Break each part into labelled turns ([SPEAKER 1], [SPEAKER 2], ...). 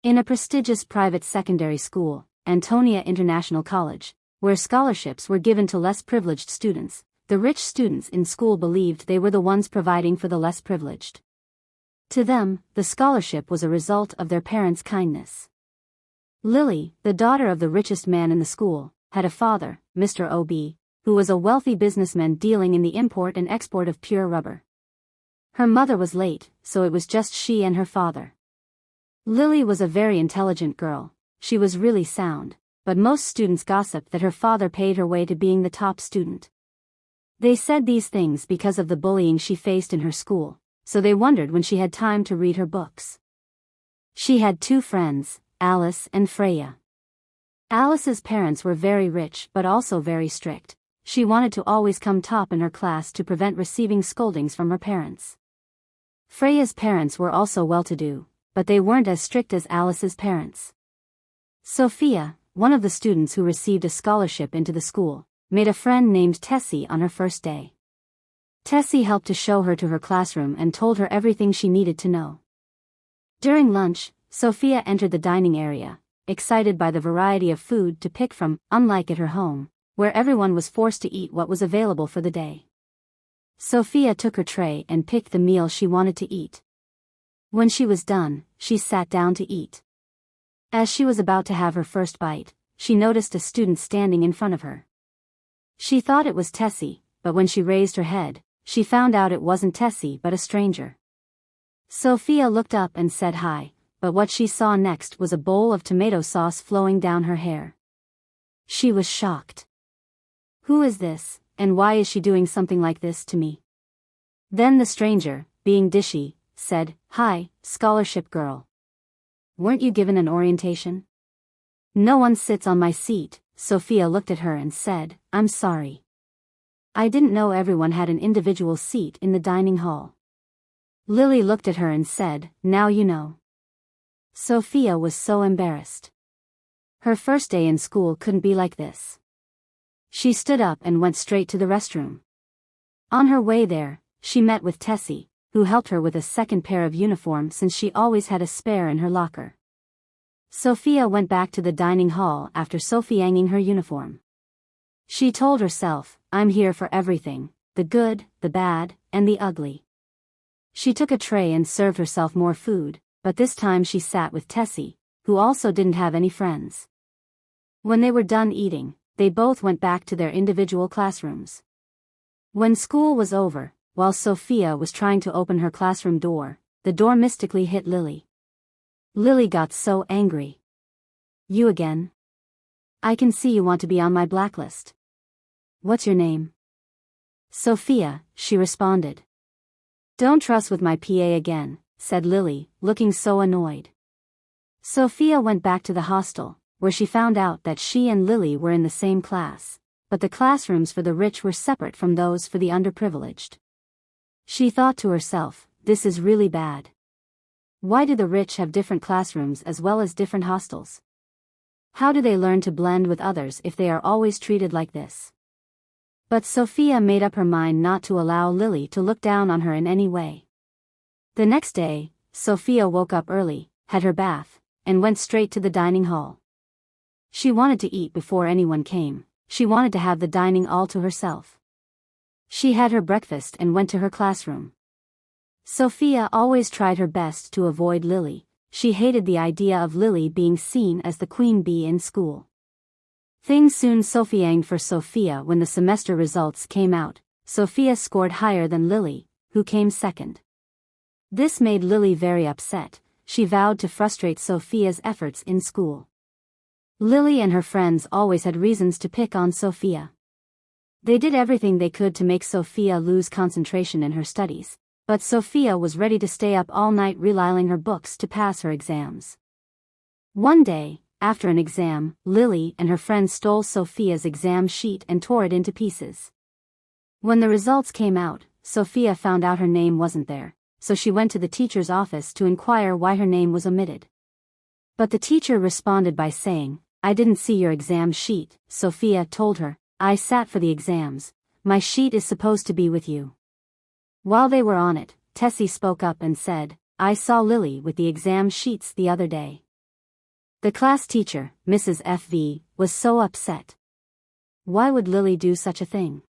[SPEAKER 1] In a prestigious private secondary school, Antonia International College, where scholarships were given to less privileged students, the rich students in school believed they were the ones providing for the less privileged. To them, the scholarship was a result of their parents' kindness. Lily, the daughter of the richest man in the school, had a father, Mr. O.B., who was a wealthy businessman dealing in the import and export of pure rubber. Her mother was late, so it was just she and her father. Lily was a very intelligent girl. She was really sound, but most students gossiped that her father paid her way to being the top student. They said these things because of the bullying she faced in her school, so they wondered when she had time to read her books. She had two friends, Alice and Freya. Alice's parents were very rich but also very strict. She wanted to always come top in her class to prevent receiving scoldings from her parents. Freya's parents were also well-to-do, but they weren't as strict as Alice's parents. Sophia, one of the students who received a scholarship into the school, made a friend named Tessie on her first day. Tessie helped to show her to her classroom and told her everything she needed to know. During lunch, Sophia entered the dining area, excited by the variety of food to pick from, unlike at her home, where everyone was forced to eat what was available for the day. Sophia took her tray and picked the meal she wanted to eat. When she was done, she sat down to eat. As she was about to have her first bite, she noticed a student standing in front of her. She thought it was Tessie, but when she raised her head, she found out it wasn't Tessie but a stranger. Sophia looked up and said hi, but what she saw next was a bowl of tomato sauce flowing down her hair. She was shocked. Who is this, and why is she doing something like this to me? Then the stranger, being dishy, said, "Hi, scholarship girl. Weren't you given an orientation?" "No one sits on my seat." Sophia looked at her and said, "I'm sorry. I didn't know everyone had an individual seat in the dining hall." Lily looked at her and said, "Now you know." Sophia was so embarrassed. Her first day in school couldn't be like this. She stood up and went straight to the restroom. On her way there, she met with Tessie, who helped her with a second pair of uniform since she always had a spare in her locker. Sophia went back to the dining hall after Sophie-anging her uniform. She told herself, "I'm here for everything, the good, the bad, and the ugly." She took a tray and served herself more food, but this time she sat with Tessie, who also didn't have any friends. When they were done eating, they both went back to their individual classrooms. When school was over, while Sophia was trying to open her classroom door, the door mystically hit Lily. Lily got so angry. "You again? I can see you want to be on my blacklist. What's your name?" "Sophia," she responded. "Don't truss with my PA again," said Lily, looking so annoyed. Sophia went back to the hostel, where she found out that she and Lily were in the same class, but the classrooms for the rich were separate from those for the underprivileged. She thought to herself, "This is really bad. Why do the rich have different classrooms as well as different hostels? How do they learn to blend with others if they are always treated like this?" But Sophia made up her mind not to allow Lily to look down on her in any way. The next day, Sophia woke up early, had her bath, and went straight to the dining hall. She wanted to eat before anyone came. She wanted to have the dining all to herself. She had her breakfast and went to her classroom. Sophia always tried her best to avoid Lily. She hated the idea of Lily being seen as the queen bee in school. Things soon Sophie-anged for Sophia when the semester results came out. Sophia scored higher than Lily, who came second. This made Lily very upset. She vowed to frustrate Sophia's efforts in school. Lily and her friends always had reasons to pick on Sophia. They did everything they could to make Sophia lose concentration in her studies, but Sophia was ready to stay up all night relisting her books to pass her exams. One day, after an exam, Lily and her friends stole Sophia's exam sheet and tore it into pieces. When the results came out, Sophia found out her name wasn't there, so she went to the teacher's office to inquire why her name was omitted. But the teacher responded by saying, "I didn't see your exam sheet." Sophia told her, "I sat for the exams. My sheet is supposed to be with you." While they were on it, Tessie spoke up and said, "I saw Lily with the exam sheets the other day. The class teacher, Mrs. F.V., was so upset. Why would Lily do such a thing?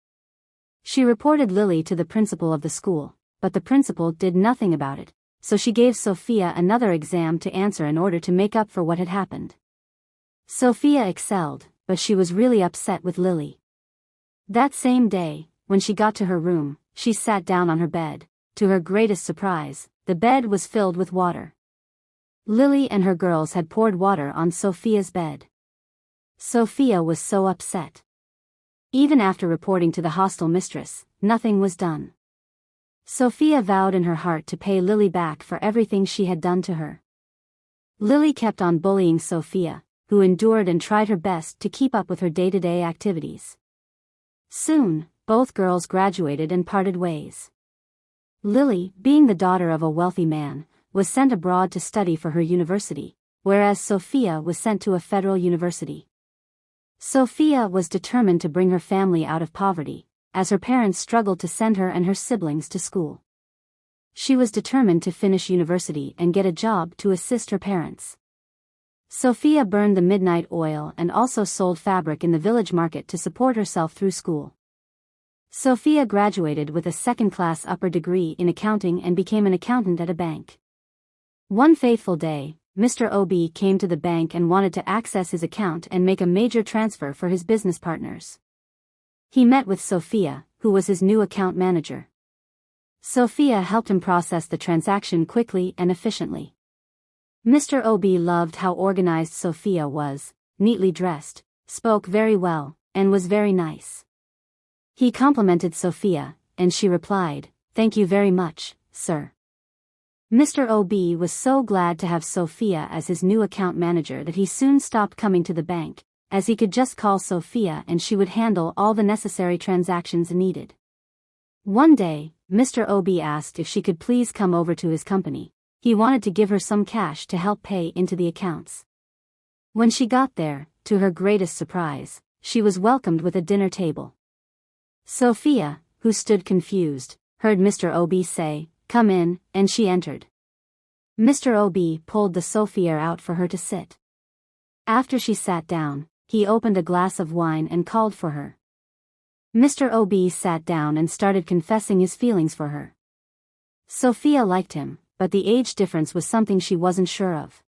[SPEAKER 1] She reported Lily to the principal of the school, but the principal did nothing about it, so she gave Sophia another exam to answer in order to make up for what had happened. Sophia excelled, but she was really upset with Lily. That same day, when she got to her room, she sat down on her bed. To her greatest surprise, the bed was filled with water. Lily and her girls had poured water on Sophia's bed. Sophia was so upset. Even after reporting to the hostel mistress, nothing was done. Sophia vowed in her heart to pay Lily back for everything she had done to her. Lily kept on bullying Sophia, who endured and tried her best to keep up with her day-to-day activities. Soon, both girls graduated and parted ways. Lily, being the daughter of a wealthy man, was sent abroad to study for her university, whereas Sophia was sent to a federal university. Sophia was determined to bring her family out of poverty, as her parents struggled to send her and her siblings to school. She was determined to finish university and get a job to assist her parents. Sophia burned the midnight oil and also sold fabric in the village market to support herself through school. Sophia graduated with a second-class upper degree in accounting and became an accountant at a bank. One fateful day, Mr. O.B. came to the bank and wanted to access his account and make a major transfer for his business partners. He met with Sophia, who was his new account manager. Sophia helped him process the transaction quickly and efficiently. Mr. O.B. loved how organized Sophia was, neatly dressed, spoke very well, and was very nice. He complimented Sophia, and she replied, "Thank you very much, sir." Mr. O.B. was so glad to have Sophia as his new account manager that he soon stopped coming to the bank, as he could just call Sophia and she would handle all the necessary transactions needed. One day, Mr. O.B. asked if she could please come over to his company. He wanted to give her some cash to help pay into the accounts. When she got there, to her greatest surprise, she was welcomed with a dinner table. Sophia, who stood confused, heard Mr. O.B. say, "Come in," and she entered. Mr. O.B. pulled the sofa out for her to sit. After she sat down, he opened a glass of wine and called for her. Mr. O.B. sat down and started confessing his feelings for her. Sophia liked him, but the age difference was something she wasn't sure of.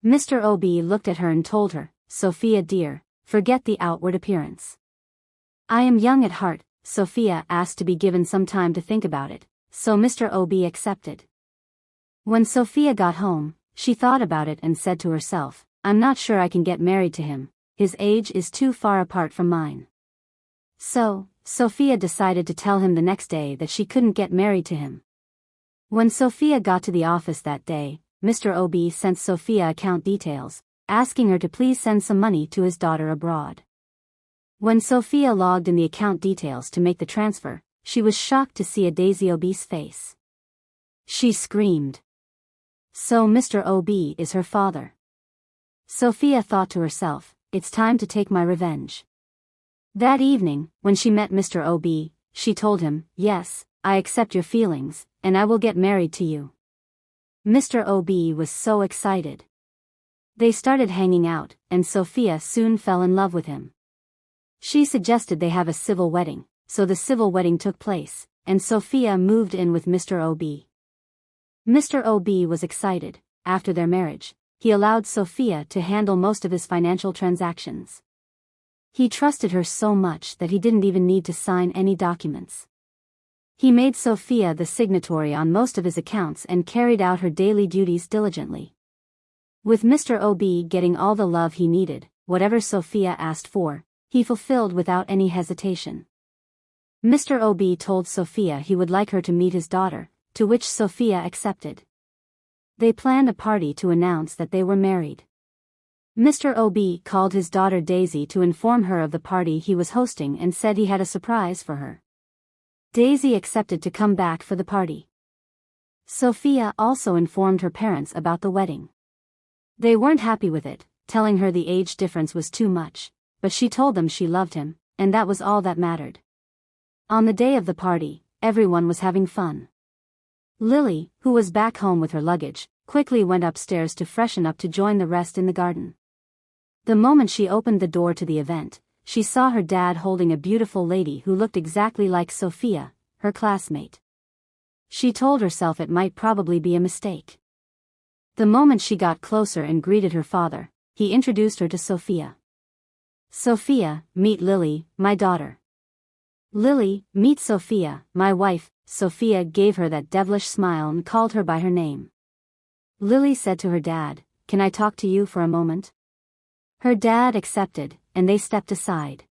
[SPEAKER 1] Mr. O.B. looked at her and told her, "Sophia dear, forget the outward appearance." "I am young at heart," Sophia asked to be given some time to think about it, so Mr. O.B. accepted. When Sophia got home, she thought about it and said to herself, "I'm not sure I can get married to him, his age is too far apart from mine." So, Sophia decided to tell him the next day that she couldn't get married to him. When Sophia got to the office that day, Mr. O.B. sent Sophia account details, asking her to please send some money to his daughter abroad. When Sophia logged in the account details to make the transfer, she was shocked to see a Daisy O.B.'s face. She screamed. "So Mr. O.B. is her father." Sophia thought to herself, "It's time to take my revenge." That evening, when she met Mr. O.B., she told him, "Yes, I accept your feelings, and I will get married to you." Mr. O.B. was so excited. They started hanging out, and Sophia soon fell in love with him. She suggested they have a civil wedding, so the civil wedding took place, and Sophia moved in with Mr. O.B. Mr. O.B. was excited. After their marriage, he allowed Sophia to handle most of his financial transactions. He trusted her so much that he didn't even need to sign any documents. He made Sophia the signatory on most of his accounts and carried out her daily duties diligently. With Mr. O.B. getting all the love he needed, whatever Sophia asked for, he fulfilled without any hesitation. Mr. O.B. told Sophia he would like her to meet his daughter, to which Sophia accepted. They planned a party to announce that they were married. Mr. O.B. called his daughter Daisy to inform her of the party he was hosting and said he had a surprise for her. Daisy accepted to come back for the party. Sophia also informed her parents about the wedding. They weren't happy with it, telling her the age difference was too much, but she told them she loved him, and that was all that mattered. On the day of the party, everyone was having fun. Lily, who was back home with her luggage, quickly went upstairs to freshen up to join the rest in the garden. The moment she opened the door to the event, she saw her dad holding a beautiful lady who looked exactly like Sophia, her classmate. She told herself it might probably be a mistake. The moment she got closer and greeted her father, he introduced her to Sophia. Sophia, meet Lily, my daughter. Lily, meet Sophia, my wife. Sophia gave her that devilish smile and called her by her name. Lily said to her dad, "Can I talk to you for a moment?" Her dad accepted, and they stepped aside.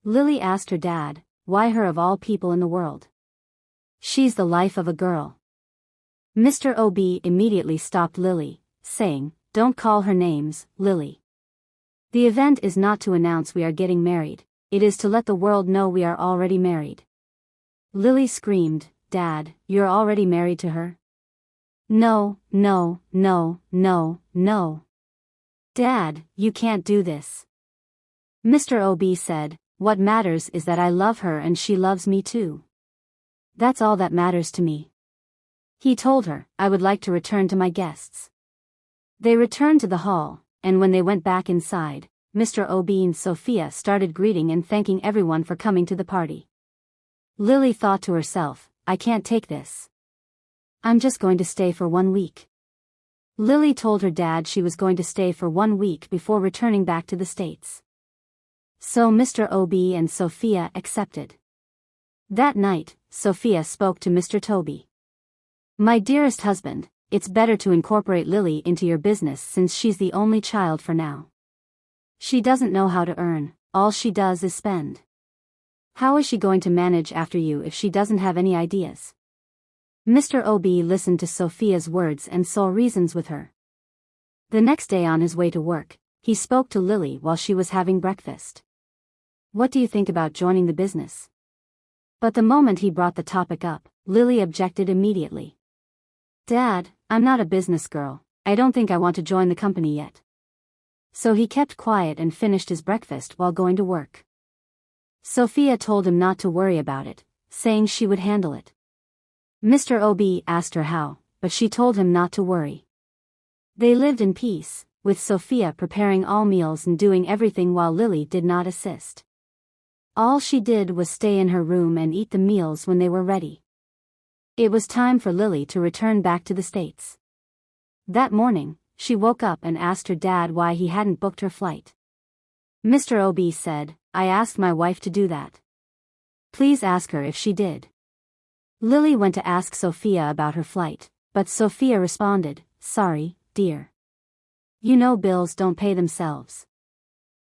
[SPEAKER 1] Lily asked her dad, "Why her of all people in the world? She's the life of a girl." Mr. O.B. immediately stopped Lily, saying, "Don't call her names, Lily. The event is not to announce we are getting married, it is to let the world know we are already married." Lily screamed, "Dad, you're already married to her?" "No, no, no, no, no. Dad, you can't do this." Mr. O.B. said, "What matters is that I love her and she loves me too. That's all that matters to me." He told her, "I would like to return to my guests." They returned to the hall, and when they went back inside, Mr. O.B. and Sophia started greeting and thanking everyone for coming to the party. Lily thought to herself, "I can't take this. I'm just going to stay for 1 week." Lily told her dad she was going to stay for 1 week before returning back to the States. So Mr. O.B. and Sophia accepted. That night, Sophia spoke to Mr. Toby. "My dearest husband, it's better to incorporate Lily into your business since she's the only child for now. She doesn't know how to earn, all she does is spend. How is she going to manage after you if she doesn't have any ideas?" Mr. O.B. listened to Sophia's words and saw reasons with her. The next day on his way to work, he spoke to Lily while she was having breakfast. "What do you think about joining the business?" But the moment he brought the topic up, Lily objected immediately. "Dad, I'm not a business girl, I don't think I want to join the company yet." So he kept quiet and finished his breakfast while going to work. Sophia told him not to worry about it, saying she would handle it. Mr. O.B. asked her how, but she told him not to worry. They lived in peace, with Sophia preparing all meals and doing everything while Lily did not assist. All she did was stay in her room and eat the meals when they were ready. It was time for Lily to return back to the States. That morning, she woke up and asked her dad why he hadn't booked her flight. Mr. O.B. said, "I asked my wife to do that. Please ask her if she did." Lily went to ask Sophia about her flight, but Sophia responded, "Sorry, dear. You know bills don't pay themselves.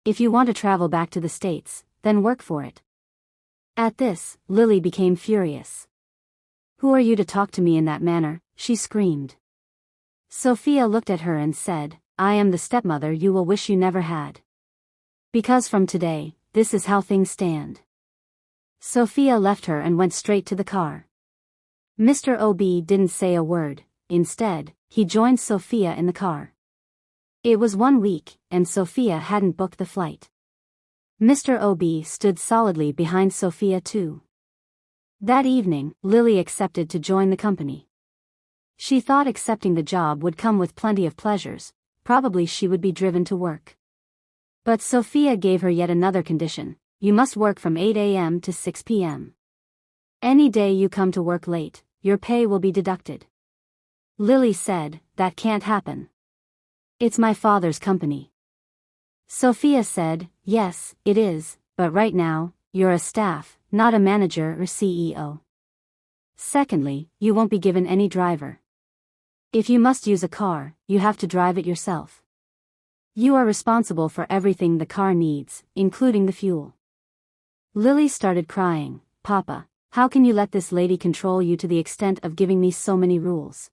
[SPEAKER 1] If you want to travel back to the States, then work for it." At this, Lily became furious. "Who are you to talk to me in that manner?" she screamed. Sophia looked at her and said, "I am the stepmother you will wish you never had. Because from today, this is how things stand." Sophia left her and went straight to the car. Mr. O.B. didn't say a word, instead, he joined Sophia in the car. It was 1 week, and Sophia hadn't booked the flight. Mr. O.B. stood solidly behind Sophia too. That evening, Lily accepted to join the company. She thought accepting the job would come with plenty of pleasures, probably she would be driven to work. But Sophia gave her yet another condition: you must work from 8 a.m. to 6 p.m. Any day you come to work late, your pay will be deducted. Lily said, "That can't happen. It's my father's company." Sophia said, "Yes, it is, but right now, you're a staff, not a manager or CEO. Secondly, you won't be given any driver. If you must use a car, you have to drive it yourself. You are responsible for everything the car needs, including the fuel." Lily started crying. "Papa, how can you let this lady control you to the extent of giving me so many rules?"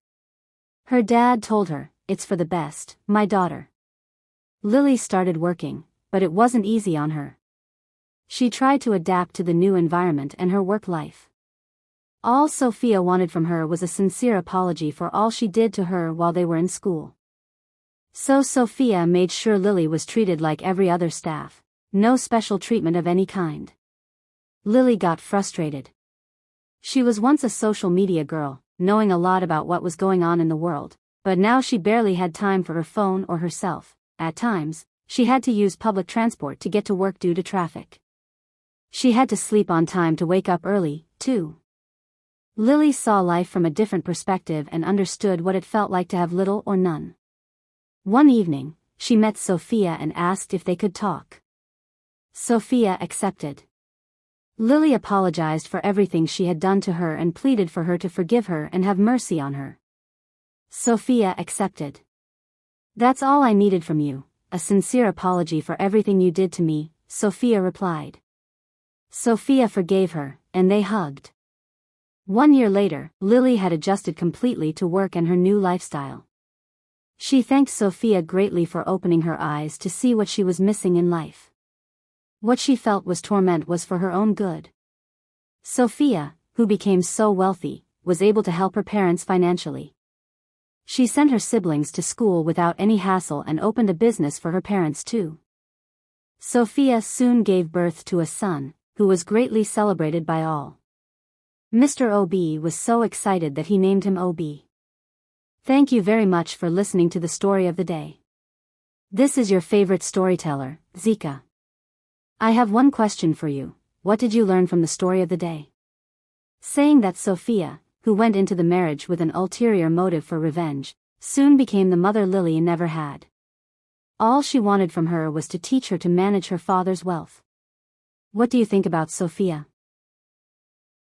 [SPEAKER 1] Her dad told her, "It's for the best, my daughter." Lily started working, but it wasn't easy on her. She tried to adapt to the new environment and her work life. All Sophia wanted from her was a sincere apology for all she did to her while they were in school. So Sophia made sure Lily was treated like every other staff, no special treatment of any kind. Lily got frustrated. She was once a social media girl, knowing a lot about what was going on in the world, But now she barely had time for her phone or herself. At times, she had to use public transport to get to work due to traffic. She had to sleep on time to wake up early, too. Lily saw life from a different perspective and understood what it felt like to have little or none. One evening, she met Sophia and asked if they could talk. Sophia accepted. Lily apologized for everything she had done to her and pleaded for her to forgive her and have mercy on her. Sophia accepted. "That's all I needed from you, a sincere apology for everything you did to me," Sophia replied. Sophia forgave her, and they hugged. 1 year later, Lily had adjusted completely to work and her new lifestyle. She thanked Sophia greatly for opening her eyes to see what she was missing in life. What she felt was torment was for her own good. Sophia, who became so wealthy, was able to help her parents financially. She sent her siblings to school without any hassle and opened a business for her parents too. Sophia soon gave birth to a son, who was greatly celebrated by all. Mr. OB was so excited that he named him OB. Thank you very much for listening to the story of the day. This is your favorite storyteller, Zika. I have one question for you. What did you learn from the story of the day? Saying that Sophia, who went into the marriage with an ulterior motive for revenge, soon became the mother Lily never had. All she wanted from her was to teach her to manage her father's wealth. What do you think about Sophia?